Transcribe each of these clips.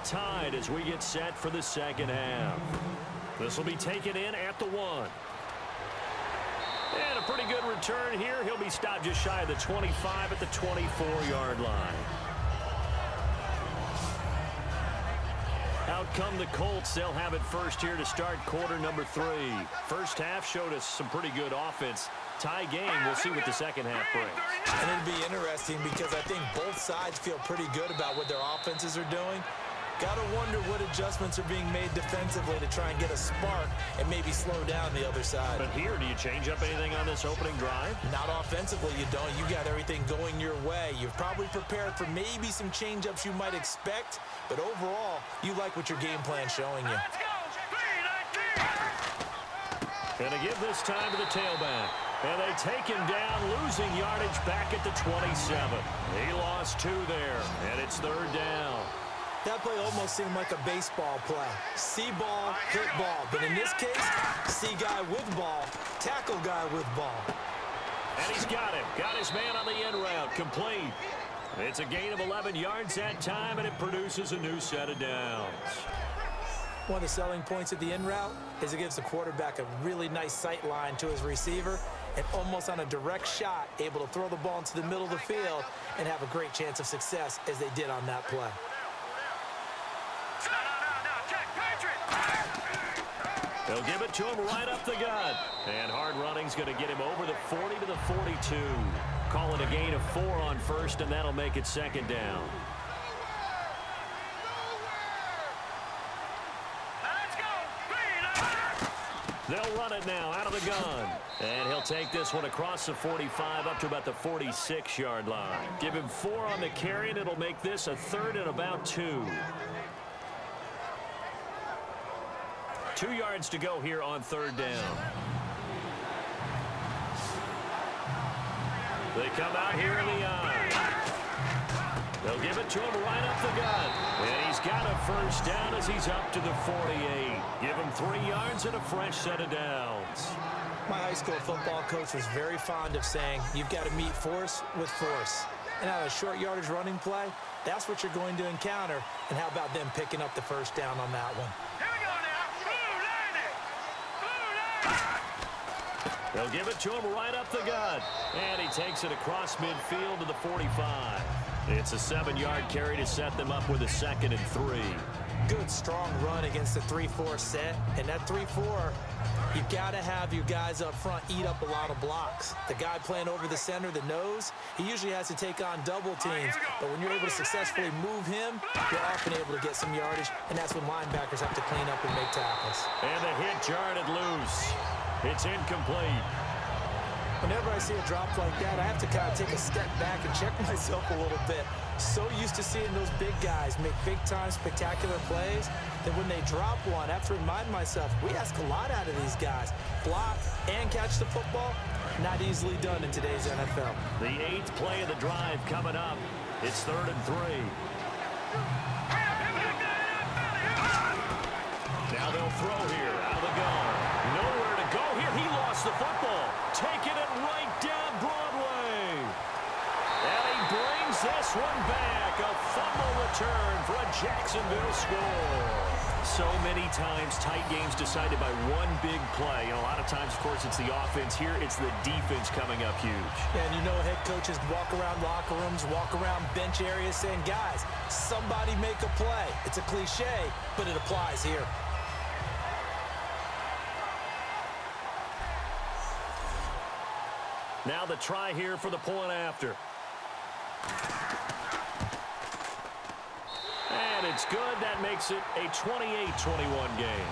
all tied as we get set for the second half. This will be taken in at the 1. And a pretty good return here. He'll be stopped just shy of the 25 at the 24-yard line. Out come the Colts. They'll have it first here to start quarter number 3. First half showed us some pretty good offense. Tie game. We'll see what the second half brings. And it'll be interesting because I think both sides feel pretty good about what their offenses are doing. Got to wonder what adjustments are being made defensively to try and get a spark and maybe slow down the other side. But here, do you change up anything on this opening drive? Not offensively, you don't. You got everything going your way. You've probably prepared for maybe some change-ups you might expect, but overall, you like what your game plan's showing you. Going to give this time to the tailback. And they take him down, losing yardage back at the 27. He lost 2 there, and it's third down. That play almost seemed like a baseball play. See ball, hit ball. But in this case, see guy with ball, tackle guy with ball. And he's got him. Got his man on the end route. Complete. It's a gain of 11 yards that time, and it produces a new set of downs. One of the selling points of the in route is it gives the quarterback a really nice sight line to his receiver and almost on a direct shot able to throw the ball into the middle of the field and have a great chance of success as they did on that play. They'll give it to him right up the gut. And hard running's going to get him over the 40 to the 42. Call it a gain of 4 on first, and that'll make it second down. They'll run it now out of the gun. And he'll take this one across the 45 up to about the 46-yard line. Give him 4 on the carry, and it'll make this a third and about 2. 2 yards to go here on third down. They come out here in the eye. They'll give it to him right up the gut. And he's got a first down as he's up to the 48. Give him 3 yards and a fresh set of downs. My high school football coach was very fond of saying, you've got to meet force with force. And on a short yardage running play, that's what you're going to encounter. And how about them picking up the first down on that one? They'll give it to him right up the gut. And he takes it across midfield to the 45. It's a 7-yard carry to set them up with a 2nd and 3. Good, strong run against the 3-4 set. And that 3-4, you've got to have your guys up front eat up a lot of blocks. The guy playing over the center, the nose, he usually has to take on double teams. But when you're able to successfully move him, you're often able to get some yardage. And that's when linebackers have to clean up and make tackles. And the hit jarred it loose. It's incomplete. Whenever I see a drop like that, I have to kind of take a step back and check myself a little bit. So used to seeing those big guys make big-time spectacular plays that when they drop one, I have to remind myself, we ask a lot out of these guys. Block and catch the football, not easily done in today's NFL. The 8th play of the drive coming up. It's 3rd and 3. Now they'll throw here out of the gun. Nowhere to go here. He lost the football. Taking it right down Broadway. And he brings this one back. A fumble return for a Jacksonville score. So many times tight games decided by one big play. And a lot of times, of course, it's the offense. Here, it's the defense coming up huge. Yeah, and you know head coaches walk around locker rooms, walk around bench areas saying, guys, somebody make a play. It's a cliche, but it applies here. Now the try here for the point after. And it's good. That makes it a 28-21 game.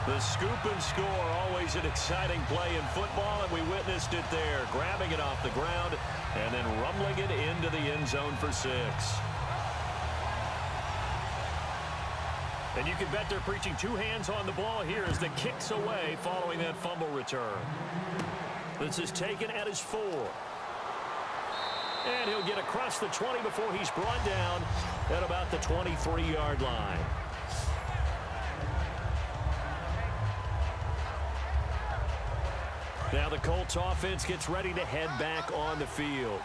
The scoop and score, always an exciting play in football, and we witnessed it there. Grabbing it off the ground and then rumbling it into the end zone for 6. And you can bet they're preaching 2 hands on the ball here as the kick's away following that fumble return. This is taken at his 4. And he'll get across the 20 before he's brought down at about the 23-yard line. Now the Colts offense gets ready to head back on the field.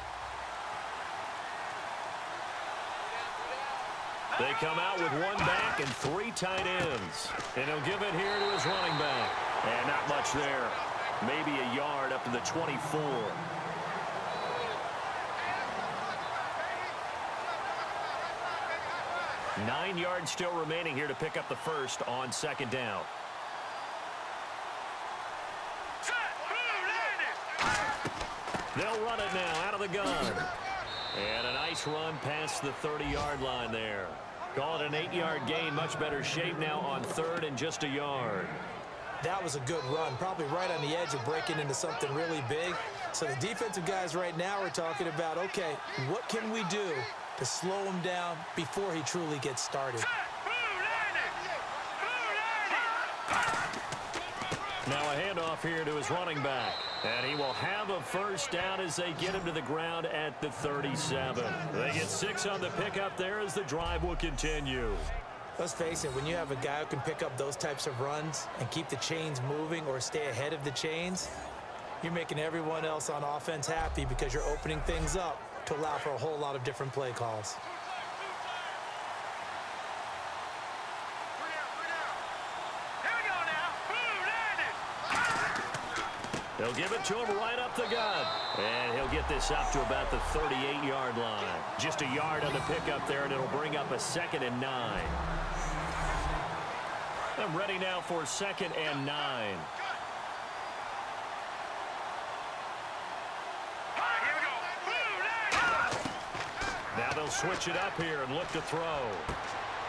They come out with one back and three tight ends. And he'll give it here to his running back. And not much there. Maybe a yard up to the 24. Nine yards still remaining here to pick up the first on second down. They'll run it now out of the gun. And a nice run past the 30-yard line there. Call it an 8-yard gain. Much better shape now on third and just a yard. That was a good run, probably right on the edge of breaking into something really big. So the defensive guys right now are talking about, okay, what can we do to slow him down before he truly gets started? Now a handoff here to his running back. And he will have a first down as they get him to the ground at the 37. They get 6 on the pickup there as the drive will continue. Let's face it, when you have a guy who can pick up those types of runs and keep the chains moving or stay ahead of the chains, you're making everyone else on offense happy because you're opening things up to allow for a whole lot of different play calls. They'll give it to him right up the gut. And he'll get this up to about the 38-yard line. Just a yard on the pickup there, and it'll bring up a 2nd and 9. I'm ready now for 2nd and 9. Now they'll switch it up here and look to throw.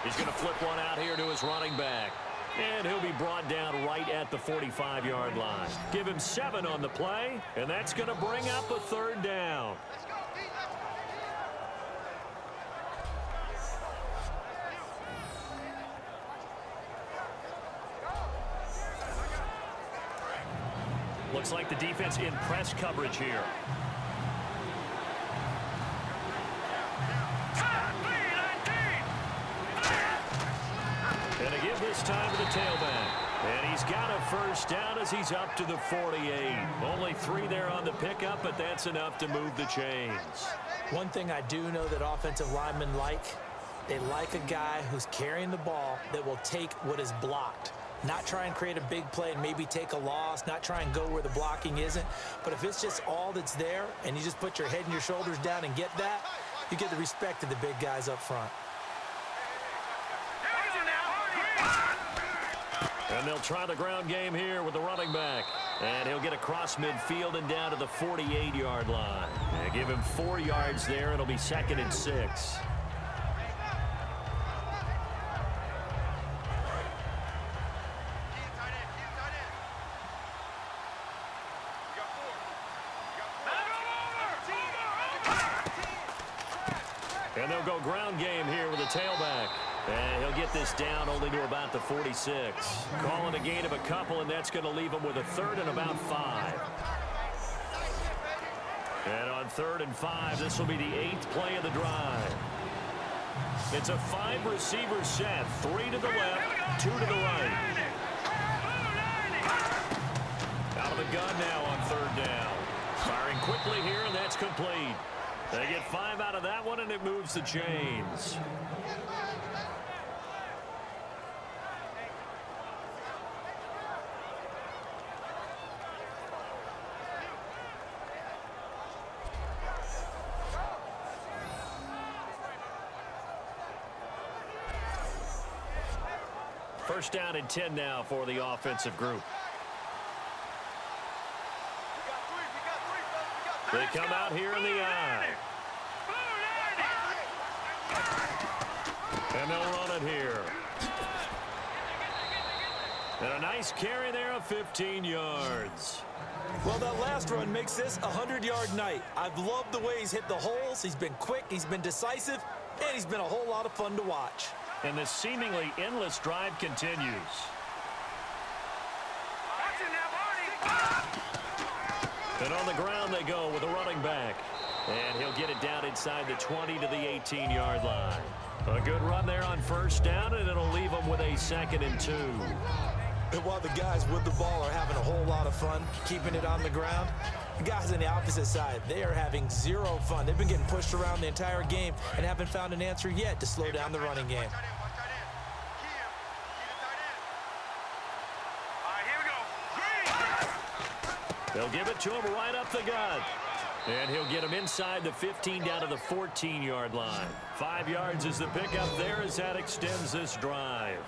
He's going to flip one out here to his running back. And he'll be brought down right at the 45-yard line. Give him 7 on the play, and that's going to bring up a 3rd down. Looks like the defense in press coverage here. And a give this time to the tailback. And he's got a first down as he's up to the 48. Only 3 there on the pickup, but that's enough to move the chains. One thing I do know that offensive linemen like, they like a guy who's carrying the ball that will take what is blocked. Not try and create a big play and maybe take a loss, not try and go where the blocking isn't. But if it's just all that's there and you just put your head and your shoulders down and get that, you get the respect of the big guys up front. And they'll try the ground game here with the running back. And he'll get across midfield and down to the 48-yard line. And give him 4 yards there. It'll be 2nd and 6. And they'll go ground game here with the tailback. And he'll get this down only to about the 46. Calling a gain of a couple, and that's going to leave him with a 3rd and about 5. And on 3rd and 5, this will be the 8th play of the drive. It's a 5-receiver set. 3 to the left, 2 to the right. Out of the gun now on 3rd down. Firing quickly here, and that's complete. They get 5 out of that one, and it moves the chains. First down and 10 now for the offensive group. They come out here in the eye. And they'll run it here. And a nice carry there of 15 yards. Well, that last run makes this a 100-yard night. I've loved the way he's hit the holes. He's been quick, he's been decisive, and he's been a whole lot of fun to watch. And this seemingly endless drive continues. And on the ground they go with a running back. And he'll get it down inside the 20 to the 18-yard line. A good run there on first down, and it'll leave him with a 2nd and 2. And while the guys with the ball are having a whole lot of fun keeping it on the ground, The guys on the opposite side, they are having zero fun. They've been getting pushed around the entire game and haven't found an answer yet to slow down the running game. They'll give it to him right up the gut. And he'll get him inside the 15 down to the 14-yard line. 5 yards is the pickup there as that extends this drive.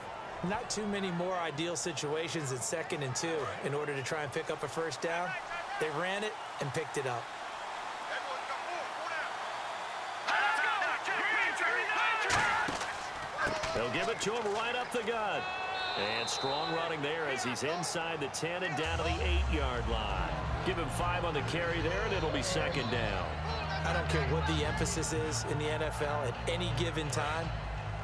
Not too many more ideal situations in 2nd and 2 in order to try and pick up a first down. They ran it and picked it up. They'll give it to him right up the gut. And strong running there as he's inside the 10 and down to the 8-yard line. Give him 5 on the carry there, and it'll be 2nd down. I don't care what the emphasis is in the NFL at any given time.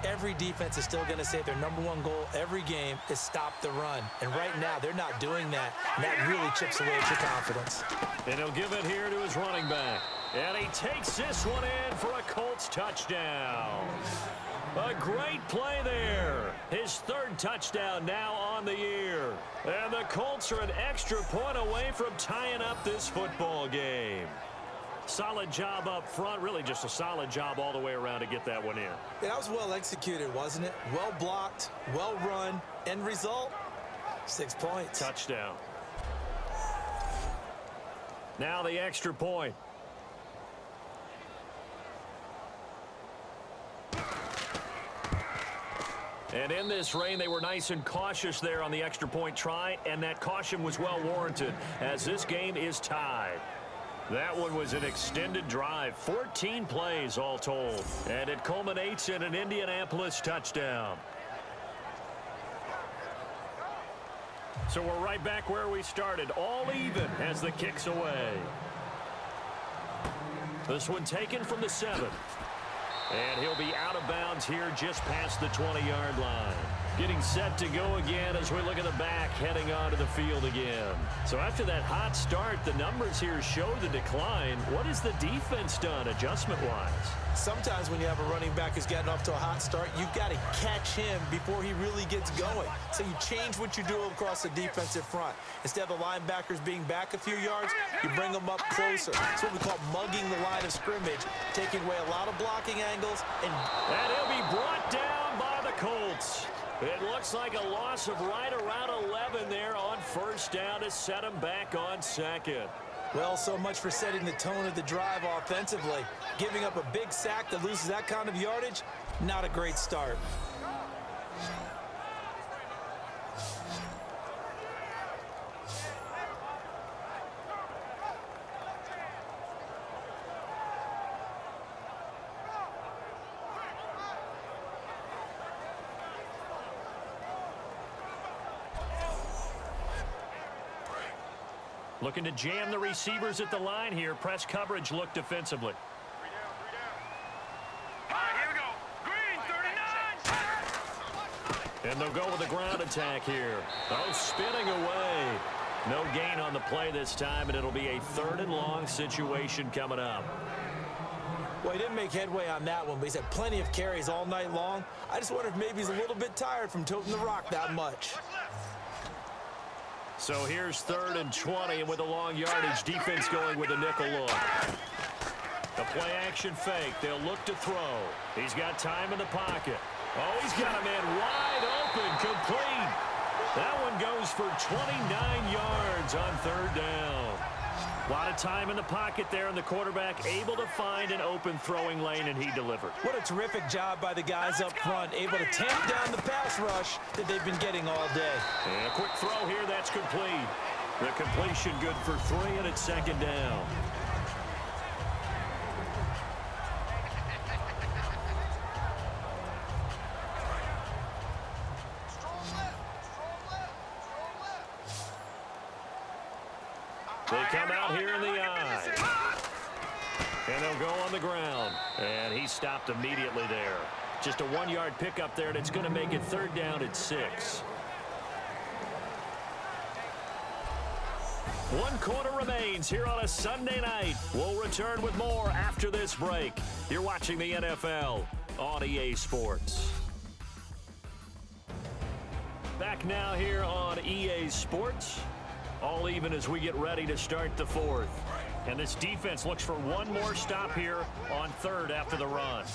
Every defense is still going to say their #1 goal every game is stop the run. And right now, they're not doing that. And that really chips away at your confidence. And he'll give it here to his running back. And he takes this one in for a Colts touchdown. A great play there. His 3rd touchdown now on the year. And the Colts are an extra point away from tying up this football game. Solid job up front. Really just a solid job all the way around to get that one in. Yeah, that was well executed, wasn't it? Well blocked, well run. End result, 6 points. Touchdown. Now the extra point. And in this rain, they were nice and cautious there on the extra point try, and that caution was well warranted as this game is tied. That one was an extended drive, 14 plays all told, and it culminates in an Indianapolis touchdown. So we're right back where we started, all even as the kick's away. This one taken from the 7. And he'll be out of bounds here just past the 20-yard line. Getting set to go again as we look at the back heading onto the field again. So after that hot start, the numbers here show the decline. What has the defense done adjustment-wise? Sometimes when you have a running back who's gotten off to a hot start, you've got to catch him before he really gets going. So you change what you do across the defensive front. Instead of the linebackers being back a few yards, you bring them up closer. It's what we call mugging the line of scrimmage, taking away a lot of blocking angles. And he'll be brought down by the Colts. It looks like a loss of right around 11 there on 1st down to set him back on 2nd. Well, so much for setting the tone of the drive offensively. Giving up a big sack that loses that kind of yardage, not a great start. Looking to jam the receivers at the line here. Press coverage look defensively. Here we go. Green, 39. And they'll go with a ground attack here. Oh, spinning away. No gain on the play this time, and it'll be a 3rd and long situation coming up. Well, he didn't make headway on that one, but he's had plenty of carries all night long. I just wonder if maybe he's a little bit tired from toting the rock that much. So here's 3rd and 20, and with a long yardage, defense going with a nickel look. The play action fake. They'll look to throw. He's got time in the pocket. Oh, he's got a man wide open, complete. That one goes for 29 yards on 3rd down. A lot of time in the pocket there, and the quarterback able to find an open throwing lane, and he delivered. What a terrific job by the guys up front, able to tamp down the pass rush that they've been getting all day. And a quick throw here, that's complete. The completion good for 3, and it's 2nd down. They come out here in the eye. And they'll go on the ground. And he stopped immediately there. Just a 1-yard pickup there, and it's going to make it 3rd down at 6. 1 quarter remains here on a Sunday night. We'll return with more after this break. You're watching the NFL on EA Sports. Back now here on EA Sports. All even as we get ready to start the fourth. And this defense looks for one more stop here on third after the run.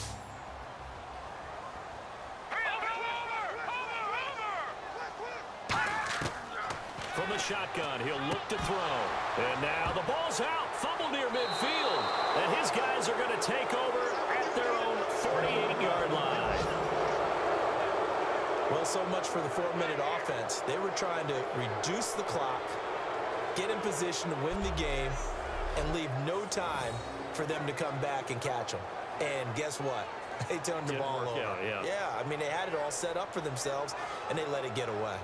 From the shotgun, he'll look to throw. And now the ball's out. Fumble near midfield. And his guys are going to take over at their own 48-yard line. Well, so much for the 4-minute offense. They were trying to reduce the clock, get in position to win the game, and leave no time for them to come back and catch them. And guess what? They turned the ball over. Yeah, I mean, they had it all set up for themselves, and they let it get away.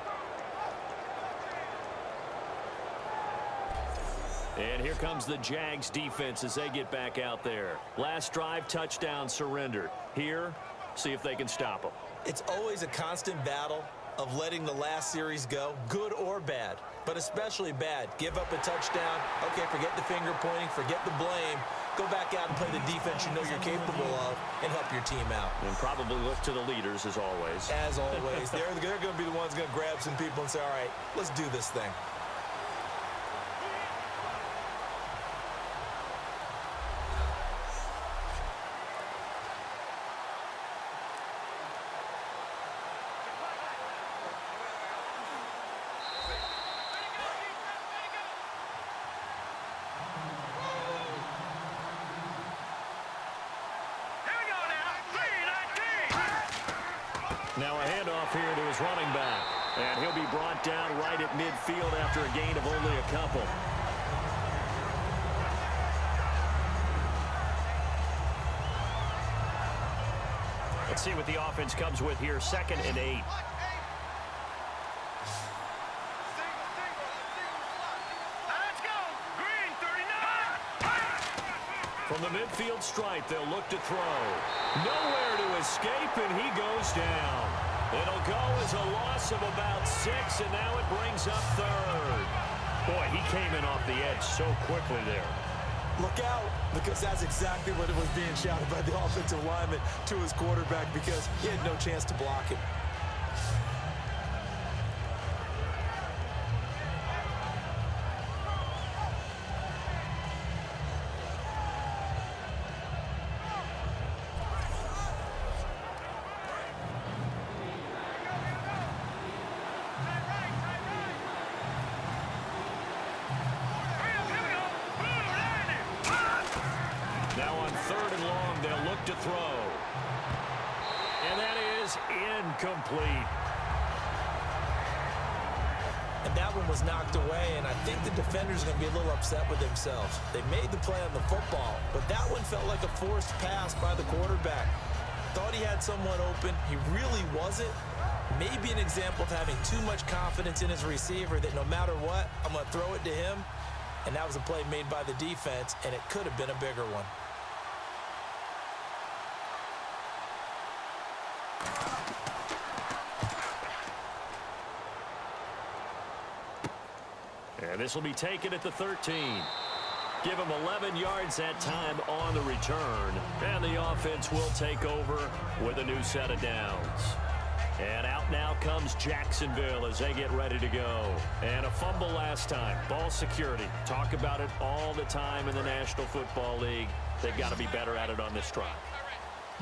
And here comes the Jags defense as they get back out there. Last drive, touchdown surrendered. Here, see if they can stop them. It's always a constant battle of letting the last series go, good or bad, but especially bad. Give up a touchdown. Okay, forget the finger pointing, forget the blame. Go back out and play the defense you know you're capable of and help your team out. And probably look to the leaders as always. As always. They're going to be the ones going to grab some people and say, all right, let's do this thing. Now a handoff here to his running back. And he'll be brought down right at midfield after a gain of only a couple. Let's see what the offense comes with here. 2nd and 8. Let's go. Green, 39. From the midfield stripe, they'll look to throw. Nowhere to escape, and he goes down. It'll go as a loss of about 6, and now it brings up 3rd. Boy, he came in off the edge so quickly there. Look out, because that's exactly what it was being shouted by the offensive lineman to his quarterback because he had no chance to block it. Now on 3rd and long, they'll look to throw. And that is incomplete. And that one was knocked away, and I think the defenders are going to be a little upset with themselves. They made the play on the football, but that one felt like a forced pass by the quarterback. Thought he had someone open. He really wasn't. Maybe an example of having too much confidence in his receiver that no matter what, I'm going to throw it to him. And that was a play made by the defense, and it could have been a bigger one. And this will be taken at the 13. Give him 11 yards that time on the return. And the offense will take over with a new set of downs. And out now comes Jacksonville as they get ready to go. And a fumble last time. Ball security. Talk about it all the time in the National Football League. They've got to be better at it on this drive.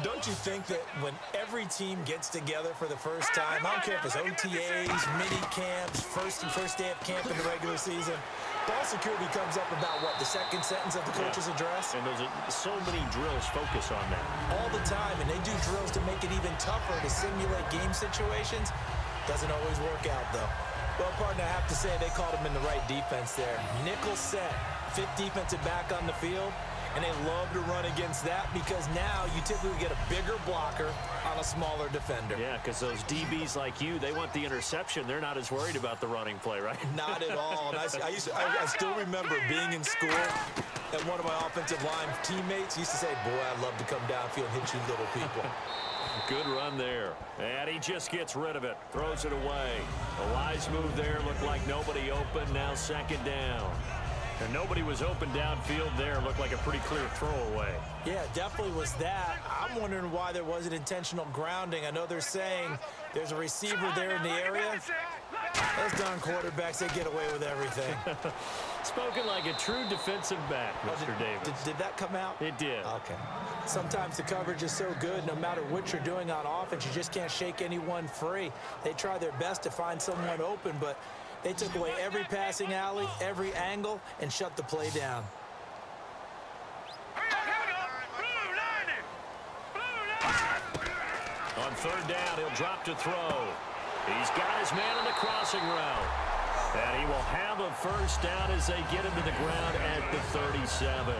Don't you think that when every team gets together for the first time, I don't care if it's OTAs, mini camps, first day of camp in the regular season, ball security comes up about what, the second sentence of the coach's address? And there's so many drills focus on that. All the time, and they do drills to make it even tougher to simulate game situations. Doesn't always work out, though. Well, partner, I have to say they called him in the right defense there. Nickel set, 5th defensive back on the field. And they love to run against that because now you typically get a bigger blocker on a smaller defender. Yeah, because those DBs like you, they want the interception. They're not as worried about the running play, right? Not at all. And I still remember being in school, and one of my offensive line teammates used to say, boy, I'd love to come downfield and hit you little people. Good run there. And he just gets rid of it. Throws it away. A wise move there. Looked like nobody open. Now 2nd down. And nobody was open downfield there. Looked like a pretty clear throwaway. Yeah, definitely was that. I'm wondering why there wasn't intentional grounding. I know they're saying there's a receiver there in the area. Those darn quarterbacks, they get away with everything. Spoken like a true defensive back, Mr. Davis. Did that come out? It did. Okay. Sometimes the coverage is so good, no matter what you're doing on offense, you just can't shake anyone free. They try their best to find someone open, but they took away every passing alley, every angle, and shut the play down. On third down, he'll drop to throw. He's got his man in the crossing route. And he will have a first down as they get him to the ground at the 37.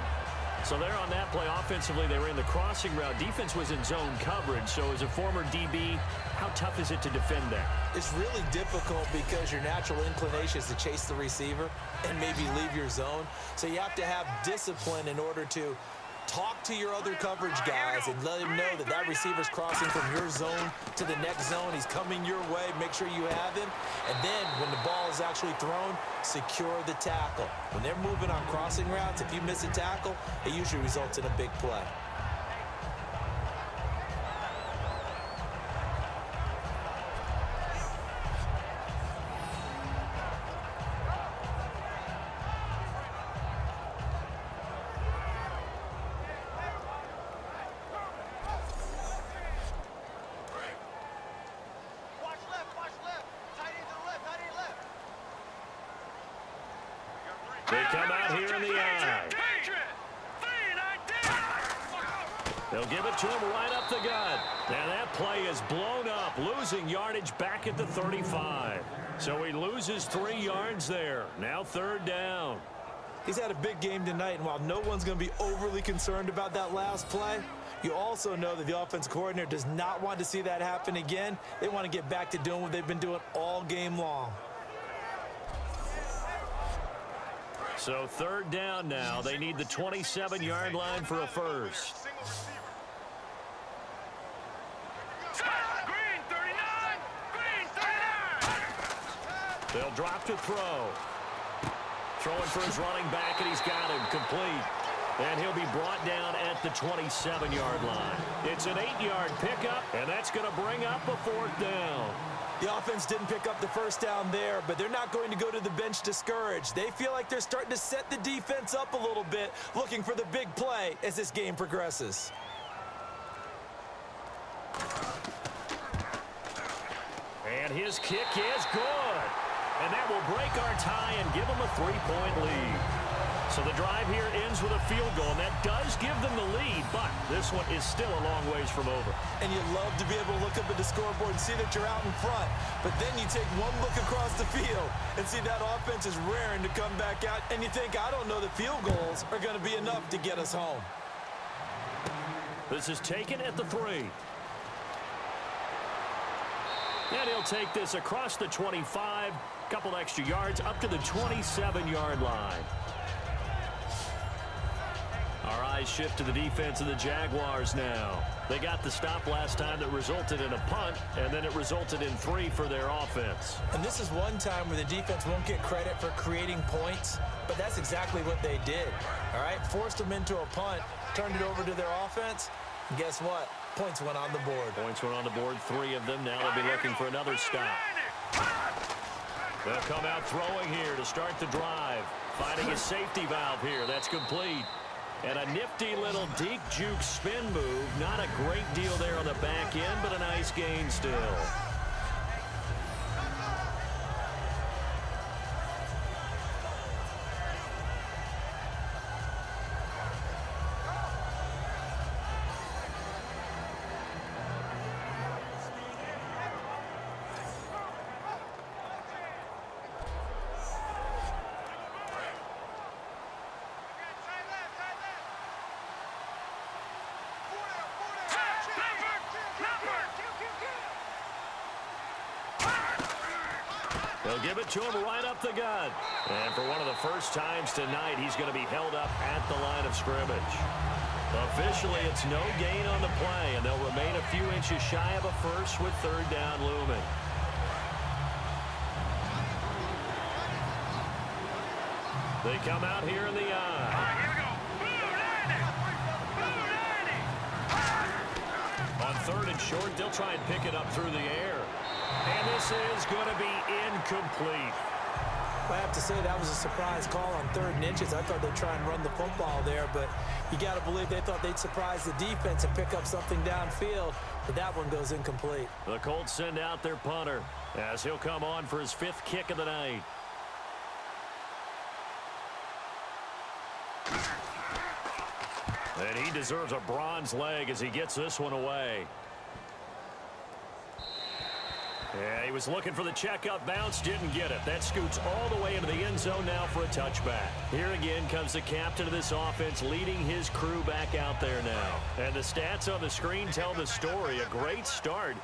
So there on that play, offensively, they were in the crossing route. Defense was in zone coverage. So as a former DB, how tough is it to defend that? It's really difficult because your natural inclination is to chase the receiver and maybe leave your zone. So you have to have discipline in order to talk to your other coverage guys and let him know that that receiver's crossing from your zone to the next zone. He's coming your way. Make sure you have him. And then when the ball is actually thrown, secure the tackle. When they're moving on crossing routes, if you miss a tackle, it usually results in a big play. They come out here in the eye. They'll give it to him right up the gut. And that play is blown up, losing yardage back at the 35. So he loses 3 yards there. Now third down. He's had a big game tonight, and while no one's going to be overly concerned about that last play, you also know that the offense coordinator does not want to see that happen again. They want to get back to doing what they've been doing all game long. So third down now. They need the 27-yard line for a first. Green 39! Green 39! They'll drop to throw. Throwing for his running back, and he's got him complete. And he'll be brought down at the 27-yard line. It's an 8-yard pickup, and that's going to bring up a fourth down. The offense didn't pick up the first down there, but they're not going to go to the bench discouraged. They feel like they're starting to set the defense up a little bit, looking for the big play as this game progresses. And his kick is good. And that will break our tie and give them a 3-point lead. So the drive here ends with a field goal, and that does give them the lead, but this one is still a long ways from over. And you love to be able to look up at the scoreboard and see that you're out in front, but then you take one look across the field and see that offense is raring to come back out, and you think, I don't know that field goals are going to be enough to get us home. This is taken at the 3. And he'll take this across the 25, couple extra yards up to the 27-yard line. Our eyes shift to the defense of the Jaguars now. They got the stop last time that resulted in a punt, and then it resulted in 3 for their offense. And this is one time where the defense won't get credit for creating points, but that's exactly what they did. All right, forced them into a punt, turned it over to their offense, and guess what? Points went on the board. Points went on the board, 3 of them. Now they'll be looking for another stop. They'll come out throwing here to start the drive. Finding a safety valve here. That's complete. And a nifty little deke juke spin move. Not a great deal there on the back end, but a nice gain still. They'll give it to him right up the gut. And for one of the first times tonight, he's going to be held up at the line of scrimmage. Officially, it's no gain on the play, and they'll remain a few inches shy of a first with third down looming. They come out here in the eye. On third and short, they'll try and pick it up through the air. And this is going to be incomplete. I have to say that was a surprise call on 3rd and inches. I thought they'd try and run the football there, but you got to believe they thought they'd surprise the defense and pick up something downfield, but that one goes incomplete. The Colts send out their punter as he'll come on for his 5th kick of the night. And he deserves a bronze leg as he gets this one away. Yeah, he was looking for the checkup bounce, didn't get it. That scoots all the way into the end zone now for a touchback. Here again comes the captain of this offense leading his crew back out there now. And the stats on the screen tell the story. A great start.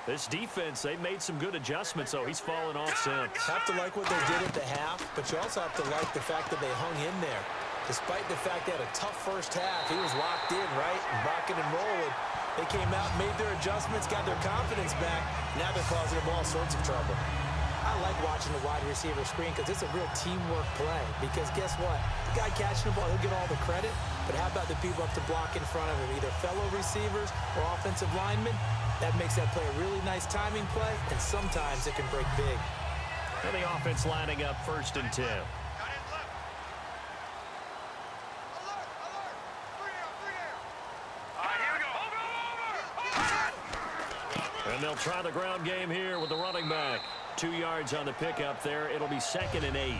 This defense, they made some good adjustments, so he's fallen off since. Have to like what they did at the half, but you also have to like the fact that they hung in there. Despite the fact they had a tough first half, he was locked in, right? And rocking and rolling. They came out, made their adjustments, got their confidence back. Now they're causing them all sorts of trouble. I like watching the wide receiver screen because it's a real teamwork play. Because guess what? The guy catching the ball, he'll get all the credit. But how about the people up to block in front of him? Either fellow receivers or offensive linemen. That makes that play a really nice timing play, and sometimes it can break big. And the offense lining up 1st and 10. And they'll try the ground game here with the running back. 2 yards on the pickup there. It'll be 2nd and 8.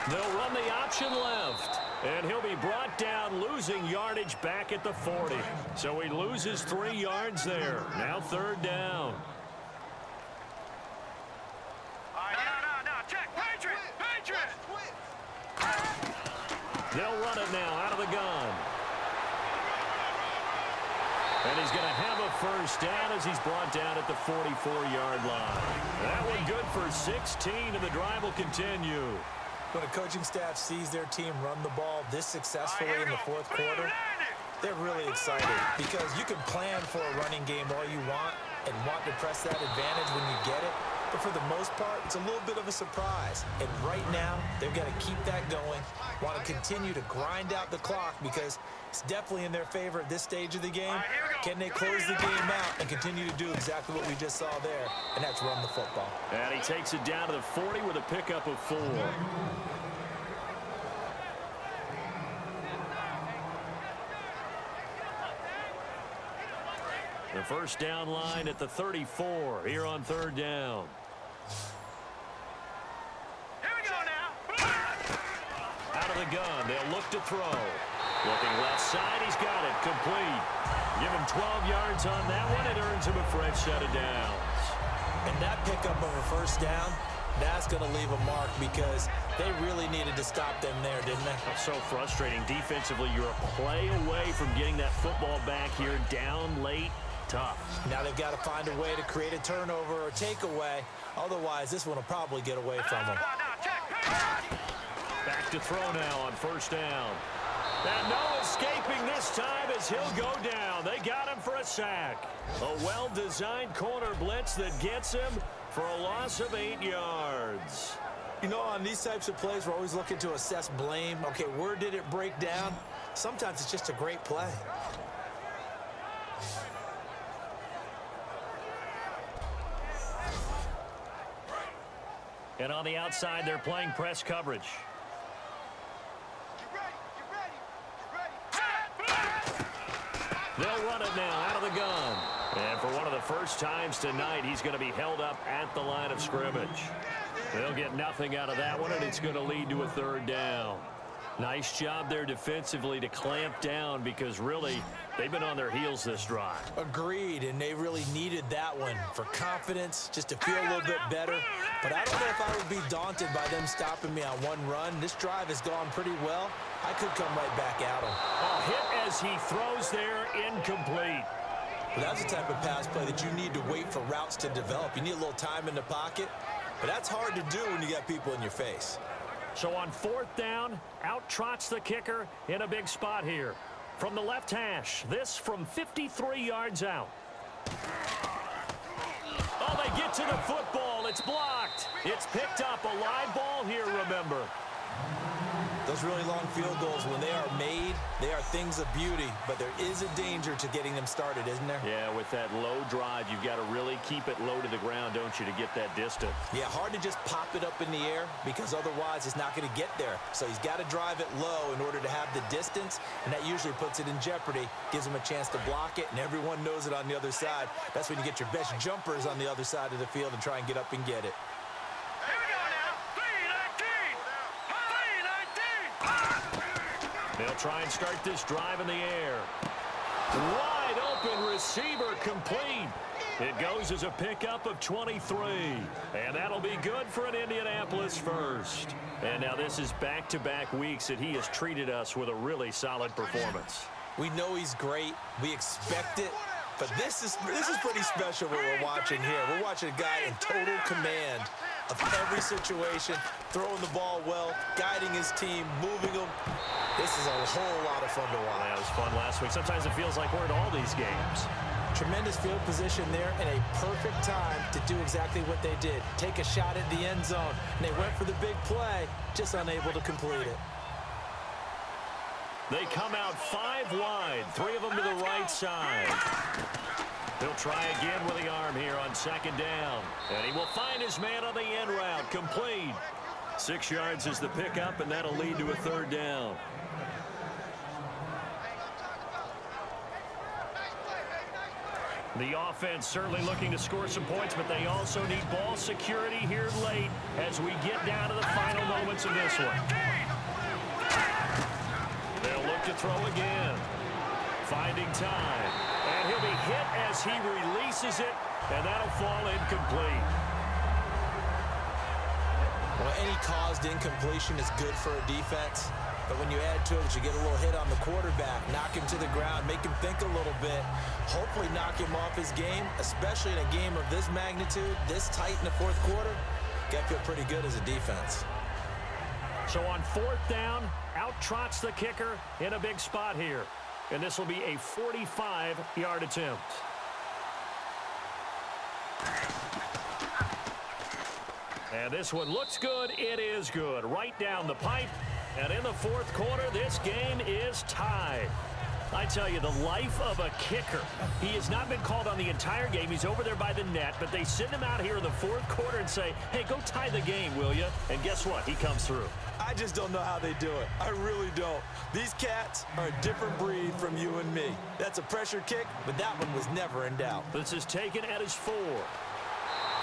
They'll run the option left. And he'll be brought down, losing yardage back at the 40. So he loses 3 yards there. Now 3rd down. They'll run it now out of the gun. And he's going to have a 1st down as he's brought down at the 44-yard line. That one good for 16, and the drive will continue. When a coaching staff sees their team run the ball this successfully in the 4th quarter, they're really excited because you can plan for a running game all you want and want to press that advantage when you get it. But for the most part, it's a little bit of a surprise. And right now, they've got to keep that going, want to continue to grind out the clock because it's definitely in their favor at this stage of the game. Can they close the game out and continue to do exactly what we just saw there, and that's run the football. And he takes it down to the 40 with a pickup of 4. The 1st down line at the 34 here on 3rd down. Here we go now. Out of the gun, they'll look to throw. Looking left side, he's got it, complete. Give him 12 yards on that one, it earns him a fresh set of downs. And that pickup of a 1st down, that's going to leave a mark because they really needed to stop them there, didn't they? So frustrating. Defensively, you're a play away from getting that football back here down late. Tough. Now they've got to find a way to create a turnover or takeaway. Otherwise, this one will probably get away from them. Back to throw now on 1st down. And no escaping this time as he'll go down. They got him for a sack. A well-designed corner blitz that gets him for a loss of 8 yards. You know, on these types of plays, we're always looking to assess blame. Okay, where did it break down? Sometimes it's just a great play. And on the outside, they're playing press coverage. They'll run it now out of the gun. And for one of the first times tonight, he's going to be held up at the line of scrimmage. They'll get nothing out of that one, and it's going to lead to a 3rd down. Nice job there defensively to clamp down because really they've been on their heels this drive. Agreed, and they really needed that one for confidence, just to feel a little bit better. But I don't know if I would be daunted by them stopping me on one run. This drive has gone pretty well. I could come right back at them. A hit as he throws there, incomplete. Well, that's the type of pass play that you need to wait for routes to develop. You need a little time in the pocket, but that's hard to do when you got people in your face. So on 4th down, out trots the kicker in a big spot here. From the left hash, this from 53 yards out. Oh, they get to the football. It's blocked. It's picked up. A live ball here, remember. Those really long field goals, when they are made, they are things of beauty, but there is a danger to getting them started, isn't there? Yeah, with that low drive, you've got to really keep it low to the ground, don't you, to get that distance. Yeah, hard to just pop it up in the air because otherwise it's not going to get there. So he's got to drive it low in order to have the distance, and that usually puts it in jeopardy, gives him a chance to block it, and everyone knows it on the other side. That's when you get your best jumpers on the other side of the field and try and get up and get it. They'll try and start this drive in the air. Wide open receiver complete. It goes as a pickup of 23. And that'll be good for an Indianapolis first. And now this is back-to-back weeks that he has treated us with a really solid performance. We know he's great. We expect it. But this is pretty special what we're watching here. We're watching a guy in total command of every situation, throwing the ball well, guiding his team, moving them. This is a whole lot of fun to watch. That was fun last week. Sometimes it feels like we're at all these games. Tremendous field position there and a perfect time to do exactly what they did. Take a shot at the end zone. And they went for the big play, just unable to complete it. They come out 5 wide, 3 of them to the right side. He'll try again with the arm here on second down. And he will find his man on the end route, complete. 6 yards is the pickup, and that'll lead to a third down. The offense certainly looking to score some points, but they also need ball security here late as we get down to the final moments of this one. They'll look to throw again. Finding time. And he'll be hit as he releases it, and that'll fall incomplete. Well, any caused incompletion is good for a defense. But when you add to it, you get a little hit on the quarterback, knock him to the ground, make him think a little bit, hopefully knock him off his game, especially in a game of this magnitude, this tight in the fourth quarter. Got to feel pretty good as a defense. So on 4th down, out trots the kicker in a big spot here. And this will be a 45-yard attempt. And this one looks good. It is good. Right down the pipe. And in the fourth quarter, this game is tied. I tell you, the life of a kicker. He has not been called on the entire game. He's over there by the net, but they send him out here in the fourth quarter and say, hey, go tie the game, will you? And guess what? He comes through. I just don't know how they do it. I really don't. These cats are a different breed from you and me. That's a pressure kick, but that one was never in doubt. This is taken at his 4.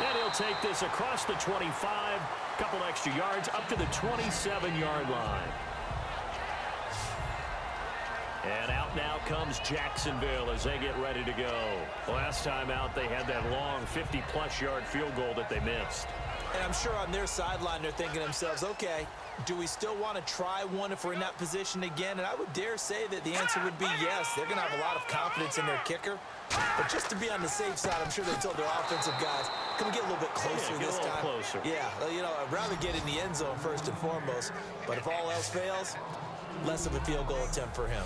And he'll take this across the 25, couple extra yards, up to the 27-yard line. And out now comes Jacksonville as they get ready to go. Last time out, they had that long 50-plus yard field goal that they missed. And I'm sure on their sideline, they're thinking to themselves, okay, do we still want to try one if we're in that position again? And I would dare say that the answer would be yes. They're going to have a lot of confidence in their kicker. But just to be on the safe side, I'm sure they told their offensive guys, can we get a little bit closer this time? Closer. Yeah, you know, I'd rather get in the end zone first and foremost. But if all else fails, less of a field goal attempt for him.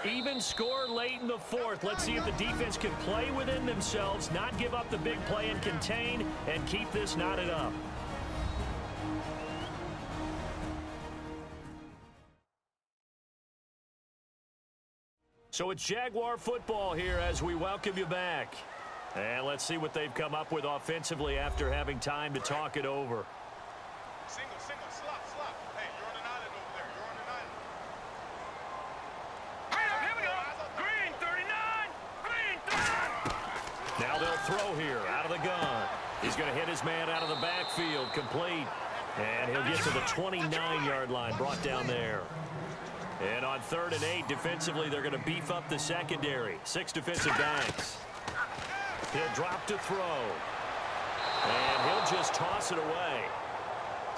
Even score late in the fourth. Let's see if the defense can play within themselves, not give up the big play and contain, and keep this knotted up. So it's Jaguar football here as we welcome you back. And let's see what they've come up with offensively after having time to talk it over. Single, slop. Hey, you're on an island over there. You're on an island. Here we go. Green 39. Green 39. Now they'll throw here out of the gun. He's going to hit his man out of the backfield, complete. And he'll get to the 29-yard line, brought down there. And on 3rd and 8, defensively, they're going to beef up the secondary. 6 defensive backs. He'll drop to throw. And he'll just toss it away.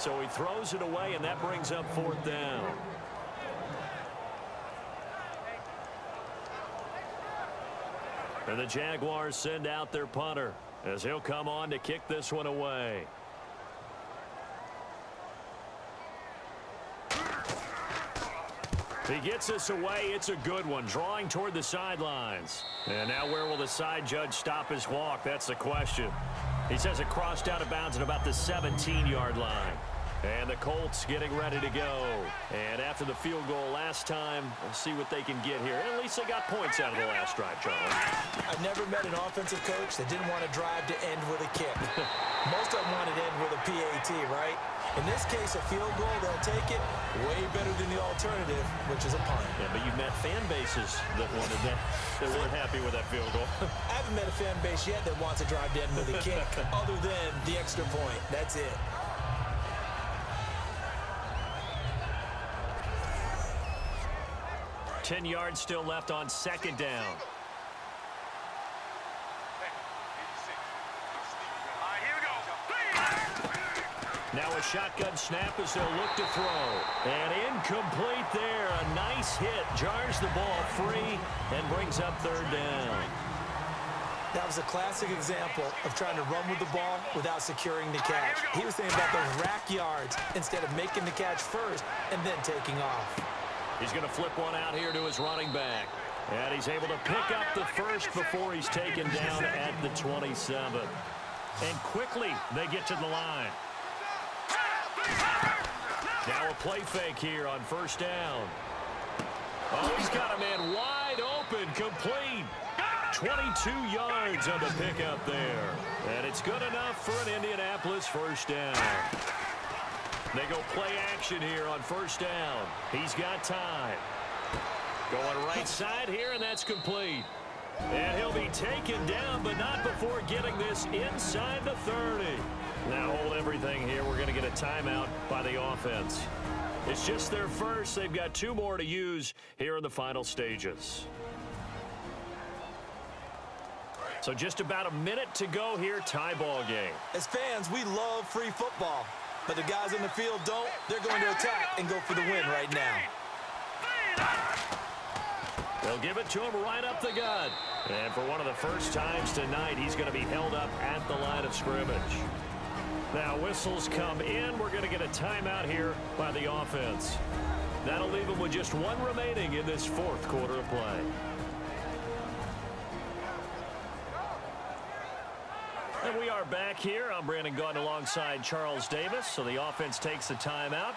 So he throws it away, and that brings up 4th down. And the Jaguars send out their punter as he'll come on to kick this one away. He gets us away. It's a good one, drawing toward the sidelines. And now where will the side judge stop his walk? That's the question. He says it crossed out of bounds at about the 17-yard line. And the Colts getting ready to go. And after the field goal last time, we'll see what they can get here. At least they got points out of the last drive, Charles. I've never met an offensive coach that didn't want to drive to end with a kick. Most of them wanted to end with a PAT, right? In this case, a field goal, they'll take it way better than the alternative, which is a punt. Yeah, but you've met fan bases that wanted that, that weren't happy with that field goal. I haven't met a fan base yet that wants to drive to end with a kick, other than the extra point. That's it. Ten yards still left on second down. Now a shotgun snap as they'll look to throw. And incomplete there. A nice hit. Jars the ball free and brings up third down. That was a classic example of trying to run with the ball without securing the catch. He was thinking about those rack yards instead of making the catch first and then taking off. He's going to flip one out here to his running back. And he's able to pick up the first before he's taken down at the 27. And quickly they get to the line. Now a play fake here on first down. Oh, he's got a man wide open, complete. 22 yards on the pickup there. And it's good enough for an Indianapolis first down. They go play action here on first down. He's got time. Going right side here, and that's complete. And he'll be taken down, but not before getting this inside the 30. Now hold everything here. We're going to get a timeout by the offense. It's just their first. They've got two more to use here in the final stages. So just about a minute to go here. Tie ball game. As fans, we love free football. But the guys on the field don't. They're going to attack and go for the win right now. They'll give it to him right up the gut. And for one of the first times tonight, he's going to be held up at the line of scrimmage. Now whistles come in. We're going to get a timeout here by the offense. That'll leave them with just one remaining in this fourth quarter of play. And we are back here. I'm Brandon Gaunt alongside Charles Davis. So the offense takes the timeout.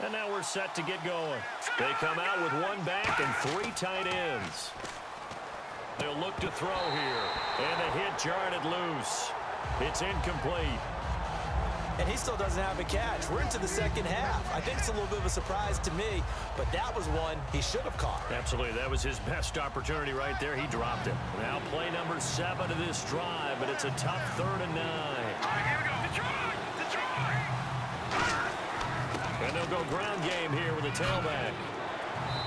And now we're set to get going. They come out with one back and three tight ends. They'll look to throw here. And the hit jarred it loose. It's incomplete. And he still doesn't have a catch. We're into the second half. I think it's a little bit of a surprise to me, but that was one he should have caught. Absolutely. That was his best opportunity right there. He dropped it. Now play number 7 of this drive, but it's a tough 3rd and 9. Here we go. Detroit! Detroit! And they'll go ground game here with a tailback.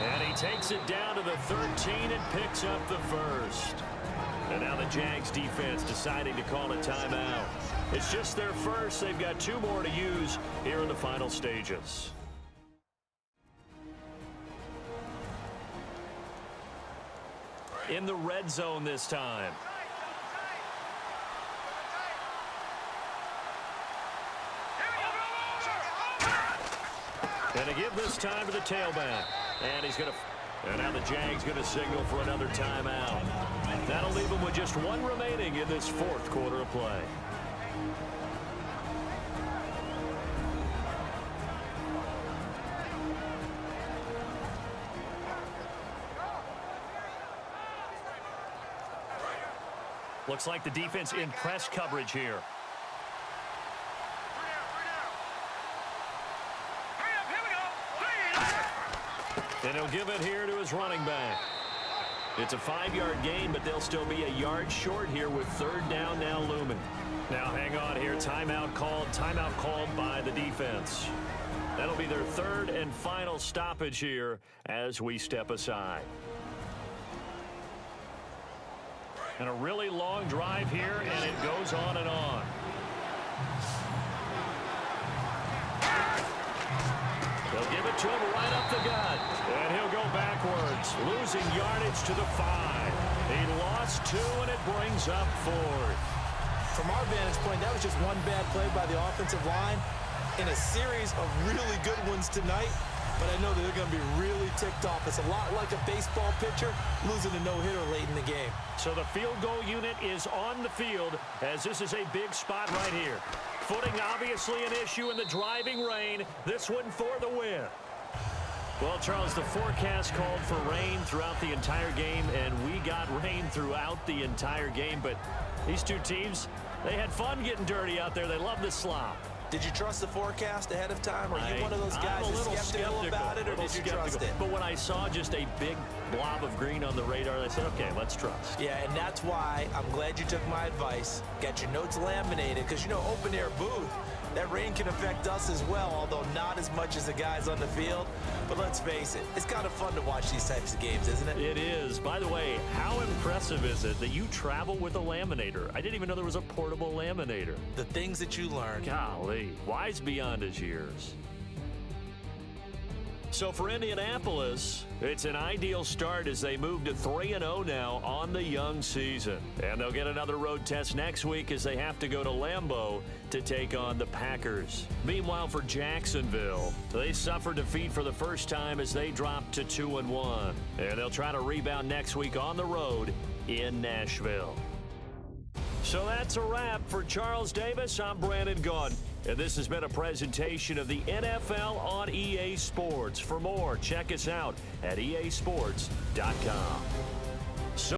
And he takes it down to the 13 and picks up the first. And now the Jags defense deciding to call a timeout. It's just their first. They've got two more to use here in the final stages. In the red zone this time. And to give this time to the tailback. And he's going to... And now the Jags going to signal for another timeout. That'll leave them with just one remaining in this fourth quarter of play. Looks like the defense in press coverage here. And he'll give it here to his running back. It's a 5-yard gain, but they'll still be a yard short here with 3rd down now looming. Now hang on here. Timeout called by the defense. That'll be their 3rd and final stoppage here as we step aside. And a really long drive here, and it goes on and on. They'll give it to him right up the gut. And he'll go backwards, losing yardage to the 5. He lost 2, and it brings up 4th. From our vantage point, that was just one bad play by the offensive line in a series of really good ones tonight. but I know that they're going to be really ticked off. It's a lot like a baseball pitcher losing a no-hitter late in the game. So the field goal unit is on the field as this is a big spot right here. Footing obviously an issue in the driving rain. This one for the win. Well, Charles, the forecast called for rain throughout the entire game, and we got rain throughout the entire game. But these two teams, they had fun getting dirty out there. They love the slop. Did you trust the forecast ahead of time? Are you one of those guys I'm a that's little skeptical about it, or did you trust it? But when I saw just a big blob of green on the radar, I said, okay, let's trust. Yeah, and that's why I'm glad you took my advice. Got your notes laminated, because, you know, open-air booth, that rain can affect us as well, although not as much as the guys on the field. But let's face it, it's kind of fun to watch these types of games, isn't it? It is. By the way, how impressive is it that you travel with a laminator? I didn't even know there was a portable laminator. The things that you learn. Golly, wise beyond his years. So for Indianapolis, it's an ideal start as they move to 3-0 now on the young season. And they'll get another road test next week as they have to go to Lambeau to take on the Packers. Meanwhile, for Jacksonville, they suffered defeat for the first time as they dropped to 2-1. And they'll try to rebound next week on the road in Nashville. So that's a wrap for Charles Davis. I'm Brandon Gaudin. And this has been a presentation of the NFL on EA Sports. For more, check us out at easports.com.